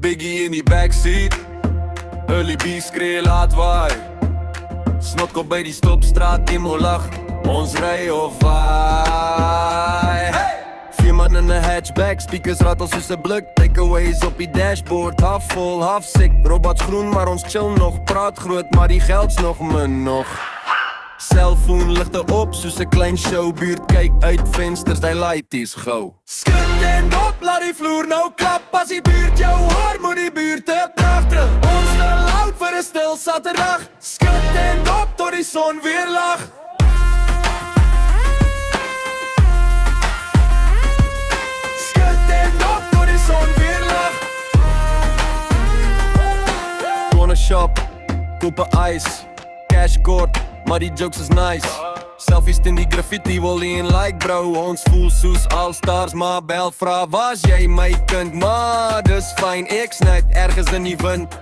biggie in die backseat. Early B skree laat waai. Snotkop by die stopstraat, Timo lag. Ons ry of vaai. Vier man in 'n hatchback, speakers ratel soos 'n blik. Takeaways op die dashboard, half vol, half sick. Robots groen, maar ons chill nog. Praat groot, maar die geld's nog min nog. Cellfoon ligte op soos 'n klein showbuurt. Kyk uit vensters, die lighties gou. Skud en op, laat die vloer nou klap. As die buurt jou hoor, moet die buurt te pragtig. Ons te loud vir 'n stil Saterdag. Skud en op tot die son weer lag. Skud en op tot die son weer lag. Wanna shop, koop 'n ice, cash kort. Maar die jokes is nice. Selfies in die graffiti wil in like bro. Ons voel soos all-stars, maar bel vra was jy my kind? Maar dis fijn, ek snuit ergens in die wind.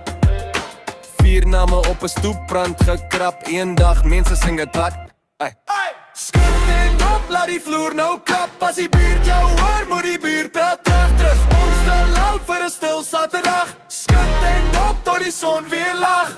4 name op 'n stoeprand gekrap. Eendag mense sing het hard. Skud en op, laat die vloer nou klap. As die buurt jou hoor, moet die buurt terug. Ons te loud vir 'n stil Saterdag. Skud en op tot die son weer lag.